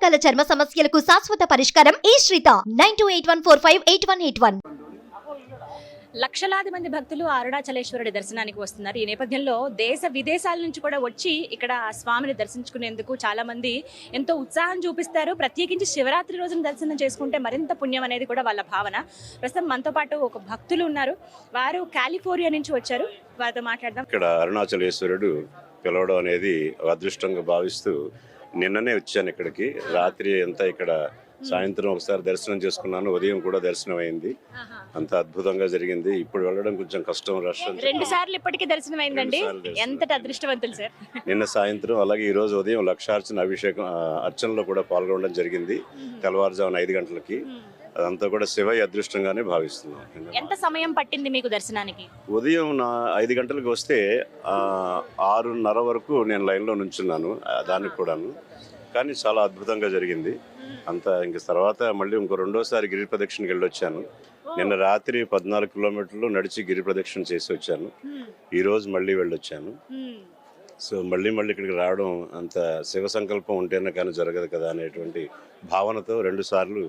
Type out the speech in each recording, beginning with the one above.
రకాల చర్మ సమస్యలకు శాశ్వత పరిష్కారం ఈ శ్రీత 9281458181. లక్షలాది మంది భక్తులు అరుణాచలేశ్వరుడి దర్శనానికి వస్తున్నారు. ఈ నేపథ్యంలో దేశ విదేశాల నుంచి కూడా వచ్చి ఇక్కడ స్వామిని దర్శించుకునేందుకు చాలా మంది ఎంతో ఉత్సాహం చూపిస్తారు. ప్రత్యేకించి శివరాత్రి రోజున దర్శనం చేసుకుంటే మరింత పుణ్యం అనేది కూడా వాళ్ళ భావన. ప్రస్తుతం మనతో పాటు ఒక భక్తులు ఉన్నారు. వారు కాలిఫోర్నియా నుంచి వచ్చారు. వారితో మాట్లాడదాం. ఇక్కడ అరుణాచలేశ్వరుడు పిలవడం అనేది అదృష్టంగా భావిస్తూ నిన్ననే వచ్చాను ఇక్కడికి. రాత్రి అంతా ఇక్కడ సాయంత్రం ఒకసారి దర్శనం చేసుకున్నాను, ఉదయం కూడా దర్శనం అయింది. అంత అద్భుతంగా జరిగింది. ఇప్పుడు వెళ్ళడం కొంచెం కష్టం, రష్. 2 సార్లు ఇప్పటికీ దర్శనం అయిందండి. ఎంతటి అదృష్టవంతులు సార్. నిన్న సాయంత్రం అలాగే ఈ రోజు ఉదయం లక్షార్చన అభిషేకం అర్చనలో కూడా పాల్గొనడం జరిగింది. తెల్లవారుజామున 5 గంటలకి. అదంతా కూడా శివయ్య అదృష్టంగానే భావిస్తున్నాం. ఎంత సమయం పట్టింది మీకు దర్శనానికి? ఉదయం 5 గంటలకు వస్తే 6:30 వరకు నేను లైన్లో నుంచున్నాను దానికి కూడాను. కానీ చాలా అద్భుతంగా జరిగింది అంతా. ఇంక తర్వాత మళ్ళీ ఇంకో రెండోసారి గిరి ప్రదక్షిణకి వెళ్ళొచ్చాను. నిన్న రాత్రి 14 కిలోమీటర్లు నడిచి గిరి ప్రదక్షిణ చేసి వచ్చాను. ఈరోజు మళ్ళీ వెళ్ళొచ్చాను. సో మళ్ళీ ఇక్కడికి రావడం అంత శివ సంకల్పం ఉంటేనే కానీ జరగదు కదా అనేటువంటి భావనతో 2 సార్లు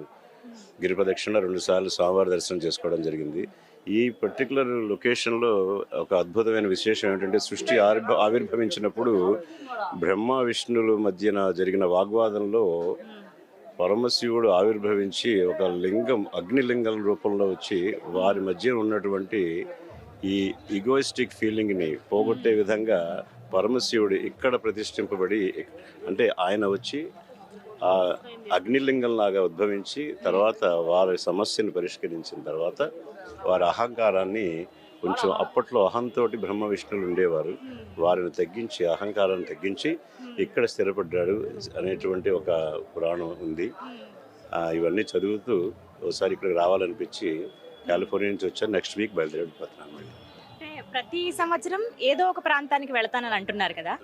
గిరి ప్రదక్షిణ, 2 సార్లు స్వామివారి దర్శనం చేసుకోవడం జరిగింది. ఈ పర్టికులర్ లొకేషన్లో ఒక అద్భుతమైన విశేషం ఏంటంటే, సృష్టి ఆవిర్భవించినప్పుడు బ్రహ్మ విష్ణువుల మధ్యన జరిగిన వాగ్వాదంలో పరమశివుడు ఆవిర్భవించి ఒక లింగం, అగ్నిలింగం రూపంలో వచ్చి వారి మధ్య ఉన్నటువంటి ఈ ఈగోయిస్టిక్ ఫీలింగ్ని పోగొట్టే విధంగా పరమశివుడు ఇక్కడ ప్రతిష్ఠింపబడి, అంటే ఆయన వచ్చి ఆ అగ్నిలింగంలాగా ఉద్భవించి తర్వాత వారి సమస్యను పరిష్కరించిన తర్వాత వారి అహంకారాన్ని కొంచెం, అప్పట్లో అహంతో బ్రహ్మ విష్ణువులు ఉండేవారు, వారిని తగ్గించి, అహంకారాన్ని తగ్గించి ఇక్కడ స్థిరపడ్డాడు అనేటువంటి ఒక పురాణం ఉంది. ఇవన్నీ చదువుతూ ఒకసారి ఇక్కడికి రావాలనిపించి కాలిఫోర్నియా నుంచి వచ్చాను. నెక్స్ట్ వీక్ బయలుదేరిపోతున్నాను. ప్రతి సంవత్సరం ఏదో ఒక ప్రాంతానికి వెళతానని అంటున్నారు కదా,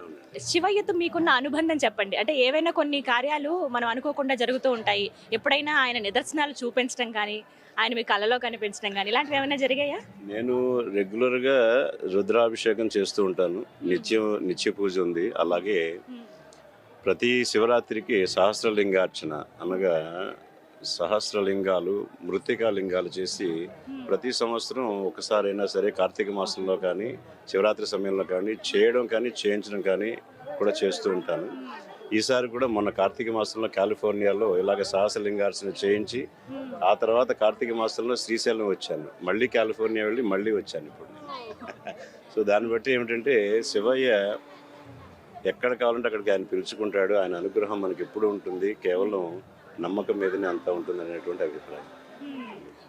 శివయ్యతో మీకున్న అనుబంధం చెప్పండి. అంటే ఏవైనా కొన్ని కార్యాలు మనం అనుకోకుండా జరుగుతూ ఉంటాయి. ఎప్పుడైనా ఆయన నిదర్శనాలు చూపించడం కానీ, ఆయన మీ కళలో కనిపించడం కానీ, ఇలాంటివి ఏమైనా జరిగాయా? నేను రెగ్యులర్గా రుద్రాభిషేకం చేస్తూ ఉంటాను. నిత్య పూజ ఉంది. అలాగే ప్రతి శివరాత్రికి సహస్రలింగార్చన, అనగా సహస్రలింగాలు, మృత్తికా లింగాలు చేసి ప్రతి సంవత్సరం ఒకసారైనా సరే కార్తీక మాసంలో కానీ, శివరాత్రి సమయంలో కానీ చేయడం కానీ చేయించడం కానీ కూడా చేస్తూ ఉంటాను. ఈసారి కూడా మొన్న కార్తీక మాసంలో కాలిఫోర్నియాలో ఇలాగ సహస్రలింగార్చన చేయించి, ఆ తర్వాత కార్తీక మాసంలో శ్రీశైలం వచ్చాను. మళ్ళీ కాలిఫోర్నియా వెళ్ళి మళ్ళీ వచ్చాను ఇప్పుడు నేను. సో దాన్ని బట్టి ఏమిటంటే, శివయ్య ఎక్కడ కావాలంటే అక్కడికి ఆయన పిలుచుకుంటాడు. ఆయన అనుగ్రహం మనకి ఎప్పుడు ఉంటుంది, కేవలం నమ్మకం మీదనే అంతా ఉంటుంది అనేటువంటి అభిప్రాయం.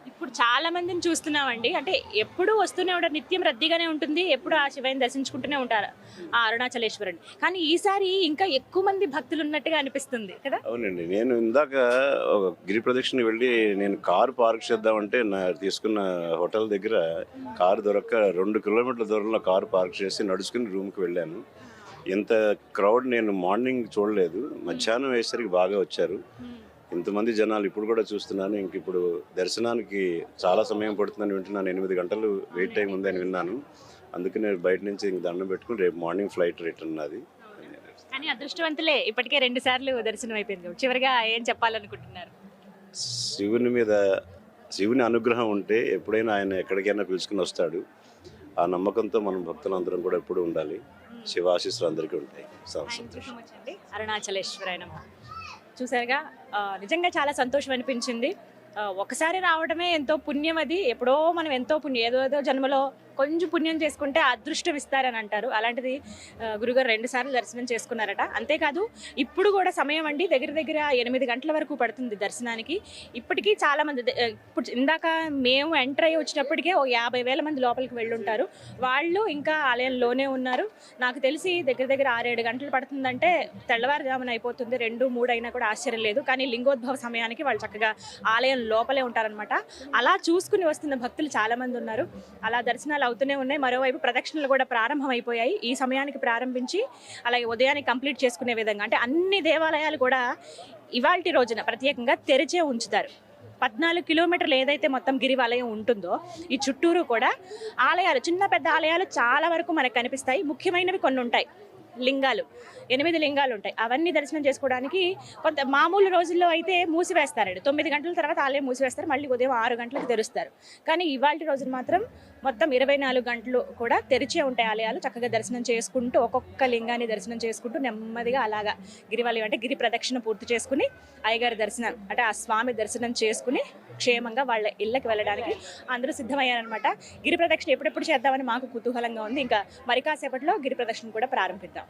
ఇప్పుడు చాలా మందిని చూస్తున్నామండి. అంటే ఎప్పుడు వస్తూనే ఉంటారు, నిత్యం రద్దీగానే ఉంటుంది, ఎప్పుడు ఆ శివయ్యని దర్శించుకుంటూనే ఉంటారు ఆ అరుణాచలేశ్వరుని. కానీ ఈసారి ఇంకా ఎక్కువ మంది భక్తులు ఉన్నట్టుగా అనిపిస్తుంది కదా? అవునండి. నేను ఇందాక ఒక గిరి ప్రదక్షిణ వెళ్ళి నేను కారు పార్క్ చేద్దామంటే తీసుకున్న హోటల్ దగ్గర కారు దొరక్క 2 కిలోమీటర్ల దూరంలో కారు పార్క్ చేసి నడుచుకుని రూమ్కి వెళ్ళాను. ఇంత క్రౌడ్ నేను మార్నింగ్ చూడలేదు. మధ్యాహ్నం వేసరికి బాగా వచ్చారు. ఇంతమంది జనాలు ఇప్పుడు కూడా చూస్తున్నాను. ఇంక ఇప్పుడు దర్శనానికి చాలా సమయం పడుతుందని వింటున్నాను. 8 గంటలు వెయిట్ టైం ఉందని విన్నాను. అందుకని నేను బయట నుంచి ఇంక దండం పెట్టుకుని రేపు మార్నింగ్ ఫ్లైట్ రిటర్న్ అది. కానీ అదృష్టవంతులే, ఇప్పటికే 2 సార్లు దర్శనం అయిపోయింది. చివరిగా ఏం చెప్పాలనుకుంటున్నారు? శివుని అనుగ్రహం ఉంటే ఎప్పుడైనా ఆయన ఎక్కడికైనా పిలుచుకుని వస్తాడు. ఆ నమ్మకంతో మనం భక్తులందరం కూడా ఎప్పుడు ఉండాలి. శివాశీస్సులు అందరికీ ఉంటాయి. అరుణాచలేశ్వరాయ నమః. చూసారుగా, నిజంగా చాలా సంతోషం అనిపించింది. ఒకసారి రావడమే ఎంతో పుణ్యం. అది ఎప్పుడో మనం ఎంతో పుణ్యం, ఏదో జన్మలో కొంచెం పుణ్యం చేసుకుంటే అదృష్టం ఇస్తారని అంటారు. అలాంటిది గురుగారు 2 సార్లు దర్శనం చేసుకున్నారట. అంతేకాదు ఇప్పుడు కూడా సమయం అండి దగ్గర 8 గంటల వరకు పడుతుంది దర్శనానికి. ఇప్పటికీ చాలా మంది, ఇప్పుడు ఇందాక మేము ఎంటర్ అయ్యి వచ్చినప్పటికే 50,000 మంది లోపలికి వెళ్ళుంటారు. వాళ్ళు ఇంకా ఆలయంలోనే ఉన్నారు. నాకు తెలిసి దగ్గర 6-7 గంటలు పడుతుందంటే తెల్లవారుజామున అయిపోతుంది. 2-3 అయినా కూడా ఆశ్చర్యం లేదు. కానీ లింగోద్భవ సమయానికి వాళ్ళు చక్కగా ఆలయం లోపలే ఉంటారనమాట. అలా చూసుకుని వస్తున్న భక్తులు చాలా మంది ఉన్నారు. అలా దర్శనాలు అవుతూనే ఉన్నాయి. మరోవైపు ప్రదక్షిణలు కూడా ప్రారంభమైపోయాయి. ఈ సమయానికి ప్రారంభించి అలాగే ఉదయాన్ని కంప్లీట్ చేసుకునే విధంగా, అంటే అన్ని దేవాలయాలు కూడా ఇవాల్టి రోజున ప్రత్యేకంగా తెరిచే ఉంచుతారు. 14 కిలోమీటర్లు ఏదైతే మొత్తం గిరివాలయం ఉంటుందో ఈ చుట్టూరు కూడా ఆలయాలు, చిన్న పెద్ద ఆలయాలు చాలా వరకు మనకు కనిపిస్తాయి. ముఖ్యమైనవి కొన్ని ఉంటాయి. లింగాలు 8 లింగాలు ఉంటాయి. అవన్నీ దర్శనం చేసుకోవడానికి కొంత మామూలు రోజుల్లో అయితే మూసివేస్తారండి. 9 గంటల తర్వాత ఆలయం మూసివేస్తారు, మళ్ళీ ఉదయం 6 గంటలకు తెరుస్తారు. కానీ ఇవాళ రోజున మాత్రం మొత్తం 24 గంటలు కూడా తెరిచే ఉంటాయి ఆలయాలు. చక్కగా దర్శనం చేసుకుంటూ ఒక్కొక్క లింగాన్ని దర్శనం చేసుకుంటూ నెమ్మదిగా అలాగా గిరివలం అంటే గిరి ప్రదక్షిణ పూర్తి చేసుకుని అయ్యగారి దర్శనం అంటే ఆ స్వామి దర్శనం చేసుకుని క్షేమంగా వాళ్ళ ఇళ్ళకి వెళ్ళడానికి అందరూ సిద్ధమయ్యారనమాట. గిరి ప్రదక్షిణ ఎప్పుడెప్పుడు చేద్దామని మాకు కుతూహలంగా ఉంది. ఇంకా మరి కాసేపట్లో గిరి ప్రదక్షిణ కూడా ప్రారంభిద్దాం.